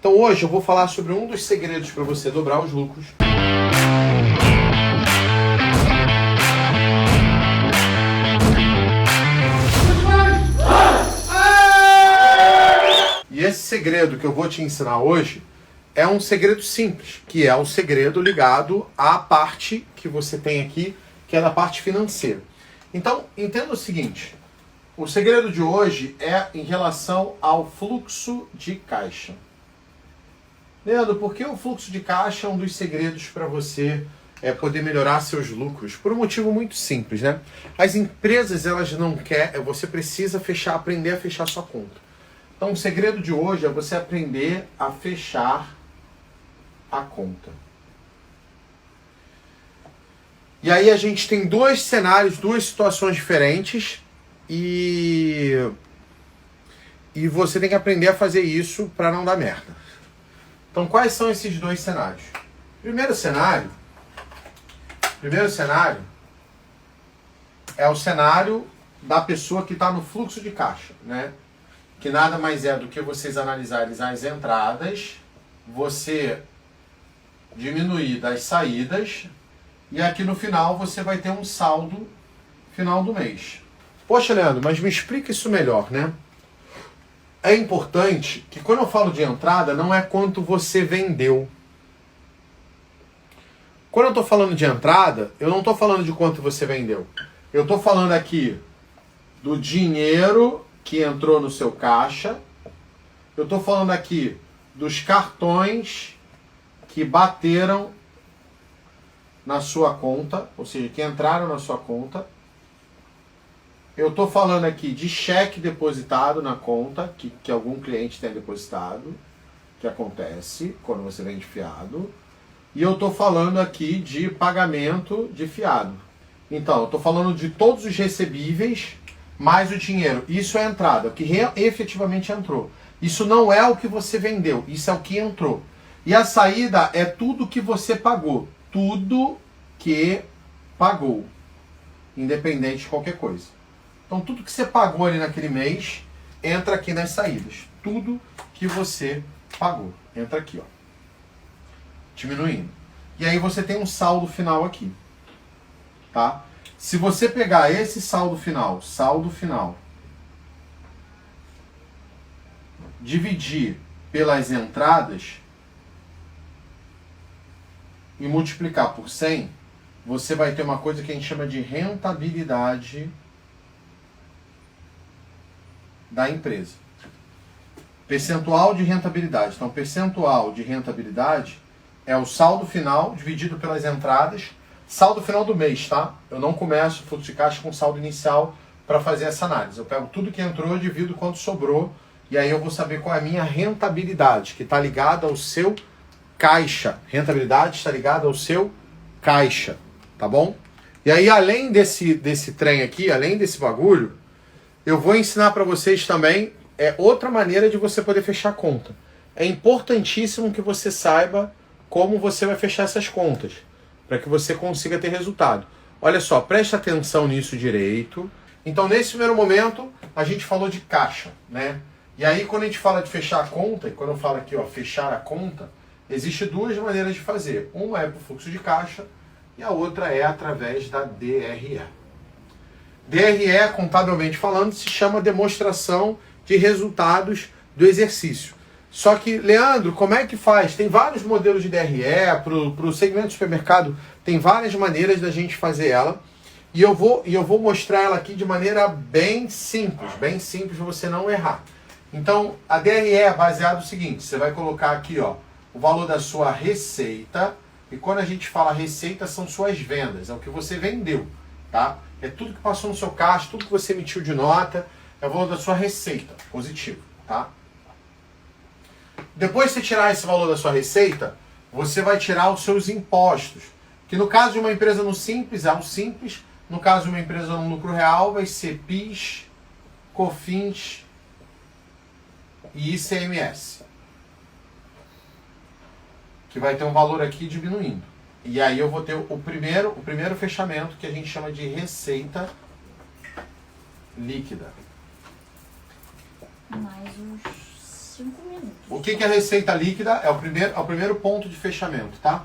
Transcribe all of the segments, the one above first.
Então hoje eu vou falar sobre um dos segredos para você dobrar os lucros. E esse segredo que eu vou te ensinar hoje é um segredo simples, que é um segredo ligado à parte que você tem aqui, que é da parte financeira. Então, entenda o seguinte, o segredo de hoje é em relação ao fluxo de caixa. Leandro, por que o fluxo de caixa é um dos segredos para você poder melhorar seus lucros? Por um motivo muito simples, né? As empresas, elas não querem, você precisa aprender a fechar sua conta. Então, o segredo de hoje é você aprender a fechar a conta. E aí a gente tem dois cenários, duas situações diferentes e você tem que aprender a fazer isso para não dar merda. Então, quais são esses dois cenários? Primeiro cenário é o cenário da pessoa que está no fluxo de caixa, né? Que nada mais é do que vocês analisarem as entradas, você diminuir das saídas, e aqui no final você vai ter um saldo final do mês. Poxa, Leandro, mas me explica isso melhor, né? É importante que quando eu falo de entrada, não é quanto você vendeu. Quando eu estou falando de entrada, eu não estou falando de quanto você vendeu. Eu estou falando aqui do dinheiro que entrou no seu caixa. Eu estou falando aqui dos cartões que bateram na sua conta, ou seja, que entraram na sua conta. Eu estou falando aqui de cheque depositado na conta, que algum cliente tem depositado, que acontece quando você vende fiado. E eu estou falando aqui de pagamento de fiado. Então, eu estou falando de todos os recebíveis, mais o dinheiro. Isso é a entrada, o que efetivamente entrou. Isso não é o que você vendeu, isso é o que entrou. E a saída é tudo que você pagou. Tudo que pagou, independente de qualquer coisa. Então, tudo que você pagou ali naquele mês, entra aqui nas saídas. Tudo que você pagou. Entra aqui, ó. Diminuindo. E aí você tem um saldo final aqui. Tá? Se você pegar esse saldo final, dividir pelas entradas e multiplicar por 100, você vai ter uma coisa que a gente chama de rentabilidade da empresa. Percentual de rentabilidade. Então, percentual de rentabilidade é o saldo final dividido pelas entradas. Saldo final do mês, tá? Eu não começo o fluxo de caixa com saldo inicial para fazer essa análise. Eu pego tudo que entrou, divido quanto sobrou, e aí eu vou saber qual é a minha rentabilidade, que está ligada ao seu caixa. Rentabilidade está ligada ao seu caixa, tá bom? E aí, além desse trem aqui, além desse bagulho, eu vou ensinar para vocês também outra maneira de você poder fechar a conta. É importantíssimo que você saiba como você vai fechar essas contas, para que você consiga ter resultado. Olha só, preste atenção nisso direito. Então, nesse primeiro momento, a gente falou de caixa, né? E aí, quando a gente fala de fechar a conta, e quando eu falo aqui, ó, fechar a conta, existem duas maneiras de fazer. Uma é para o fluxo de caixa e a outra é através da DRE. DRE, contabilmente falando, se chama demonstração de resultados do exercício. Só que, Leandro, como é que faz? Tem vários modelos de DRE, para o segmento de supermercado, tem várias maneiras da gente fazer ela. E eu vou mostrar ela aqui de maneira bem simples para você não errar. Então, a DRE é baseada no seguinte, você vai colocar aqui, ó, o valor da sua receita, e quando a gente fala receita, são suas vendas, é o que você vendeu, tá? É tudo que passou no seu caixa, tudo que você emitiu de nota, é o valor da sua receita, positivo, tá? Depois de você tirar esse valor da sua receita, você vai tirar os seus impostos, que no caso de uma empresa no Simples, é o Simples, no caso de uma empresa no lucro real, vai ser PIS, COFINS e ICMS, que vai ter um valor aqui diminuindo. E aí eu vou ter o primeiro fechamento, que a gente chama de receita líquida. Mais os 5 minutos. O que é a receita líquida? É o primeiro ponto de fechamento, tá?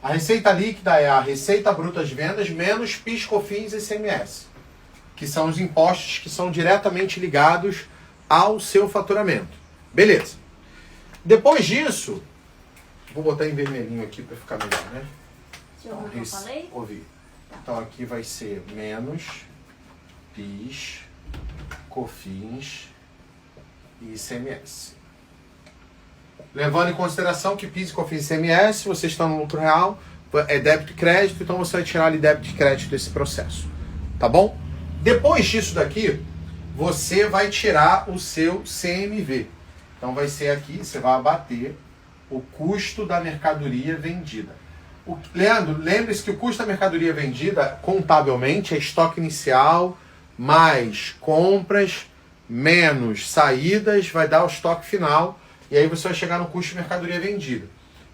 A receita líquida é a receita bruta de vendas menos PIS, COFINS e ICMS, que são os impostos que são diretamente ligados ao seu faturamento. Beleza. Depois disso, vou botar em vermelhinho aqui para ficar melhor, né? Você ouviu o que eu falei? Ouvi. Tá. Então aqui vai ser menos PIS, COFINS e ICMS. Levando em consideração que PIS, COFINS e ICMS, você está no lucro real, é débito e crédito, então você vai tirar ali débito e crédito desse processo. Tá bom? Depois disso daqui, você vai tirar o seu CMV. Então vai ser aqui, você vai abater o custo da mercadoria vendida. Leandro, lembre-se que o custo da mercadoria vendida, contabilmente, é estoque inicial, mais compras, menos saídas, vai dar o estoque final, e aí você vai chegar no custo de mercadoria vendida,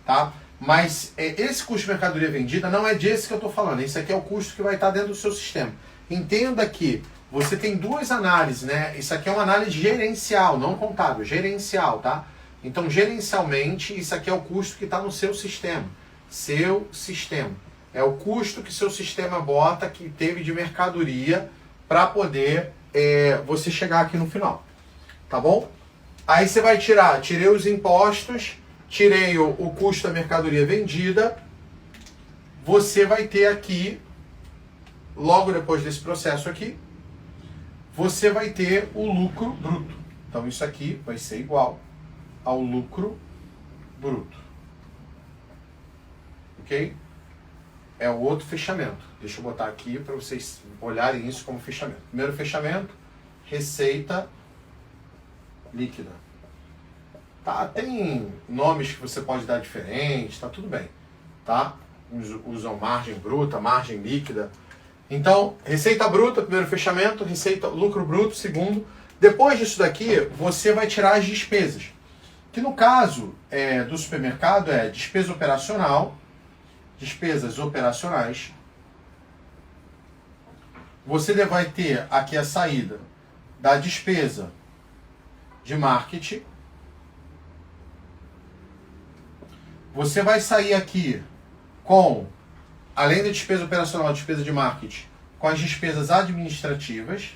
tá? Mas esse custo de mercadoria vendida não é desse que eu estou falando, esse aqui é o custo que vai estar dentro do seu sistema. Entenda que você tem duas análises, né? Isso aqui é uma análise gerencial, não contábil, gerencial, tá? Então, gerencialmente, isso aqui é o custo que está no seu sistema. Seu sistema. É o custo que seu sistema bota, que teve de mercadoria, para poder você chegar aqui no final. Tá bom? Aí você vai tirei os impostos, tirei o custo da mercadoria vendida, você vai ter aqui, logo depois desse processo aqui, você vai ter o lucro bruto. Então isso aqui vai ser igual ao lucro bruto. Ok? É o outro fechamento. Deixa eu botar aqui para vocês olharem isso como fechamento. Primeiro fechamento, receita líquida. Tá, tem nomes que você pode dar diferentes, tá tudo bem. Tá? Usam margem bruta, margem líquida. Então, receita bruta, primeiro fechamento, lucro bruto, segundo. Depois disso daqui, você vai tirar as despesas. Que no caso do supermercado é despesa operacional, despesas operacionais. Você vai ter aqui a saída da despesa de marketing. Você vai sair aqui com, além da despesa operacional, despesa de marketing, com as despesas administrativas.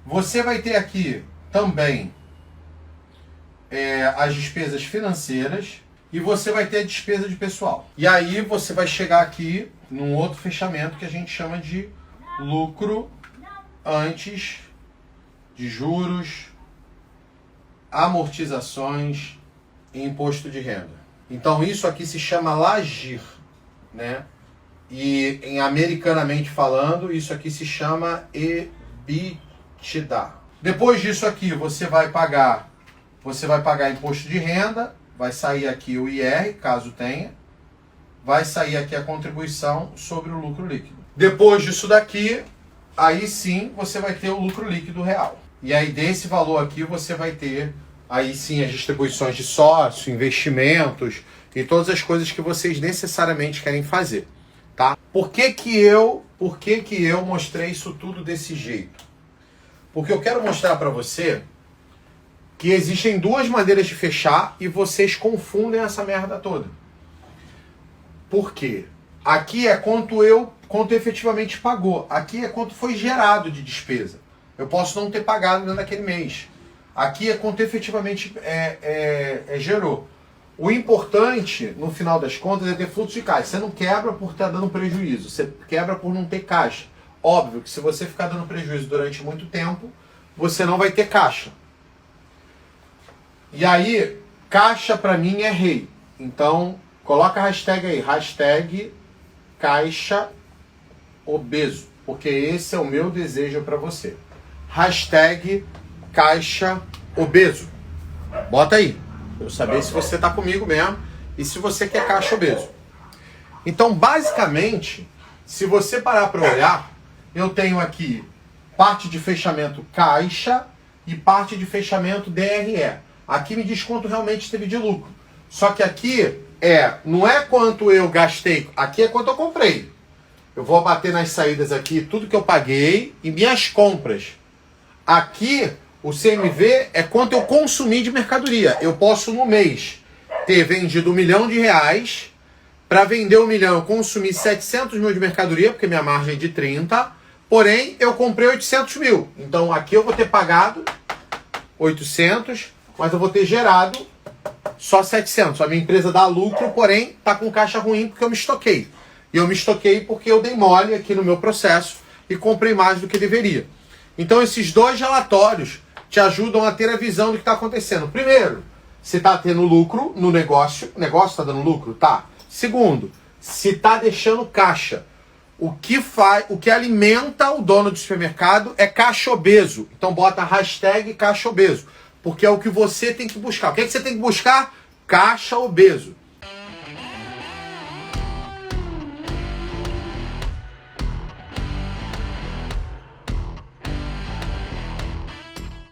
Você vai ter aqui também as despesas financeiras e você vai ter a despesa de pessoal. E aí você vai chegar aqui num outro fechamento que a gente chama de lucro antes de juros, amortizações e imposto de renda. Então isso aqui se chama LAGIR, né? E americanamente falando, isso aqui se chama EBITDA. Depois disso aqui, você vai pagar imposto de renda, vai sair aqui o IR, caso tenha, vai sair aqui a contribuição sobre o lucro líquido. Depois disso daqui, aí sim você vai ter o lucro líquido real. E aí desse valor aqui você vai ter aí sim as distribuições de sócio, investimentos e todas as coisas que vocês necessariamente querem fazer, tá? Por que que eu mostrei isso tudo desse jeito? Porque eu quero mostrar para você que existem duas maneiras de fechar e vocês confundem essa merda toda. Por quê? Aqui é quanto efetivamente pagou. Aqui é quanto foi gerado de despesa. Eu posso não ter pagado dentro daquele mês. Aqui é quanto efetivamente gerou. O importante, no final das contas, é ter fluxo de caixa. Você não quebra por estar dando prejuízo. Você quebra por não ter caixa. Óbvio que se você ficar dando prejuízo durante muito tempo, você não vai ter caixa. E aí, caixa para mim é rei. Então, coloca a hashtag aí. Hashtag caixa obeso. Porque esse é o meu desejo para você. Hashtag caixa obeso. Bota aí. Pra eu saber se você tá comigo mesmo e se você quer caixa obeso. Então, basicamente, se você parar para olhar, eu tenho aqui parte de fechamento caixa e parte de fechamento DRE. Aqui me diz quanto realmente teve de lucro. Só que aqui não é quanto eu gastei, aqui é quanto eu comprei. Eu vou bater nas saídas aqui tudo que eu paguei e minhas compras. Aqui, o CMV é quanto eu consumi de mercadoria. Eu posso, no mês, ter vendido R$1 milhão, para vender R$1 milhão eu consumi 700 mil de mercadoria, porque minha margem é de 30, porém, eu comprei 800 mil. Então, aqui eu vou ter pagado 800, mas eu vou ter gerado só 700. A minha empresa dá lucro, porém, está com caixa ruim porque eu me estoquei. E eu me estoquei porque eu dei mole aqui no meu processo e comprei mais do que deveria. Então, esses dois relatórios te ajudam a ter a visão do que está acontecendo. Primeiro, se está tendo lucro no negócio. O negócio está dando lucro? Tá. Segundo, se está deixando caixa. O que alimenta o dono do supermercado é caixa obeso. Então, bota hashtag caixa obeso. Porque é o que você tem que buscar. O que, é que você tem que buscar? Caixa obeso.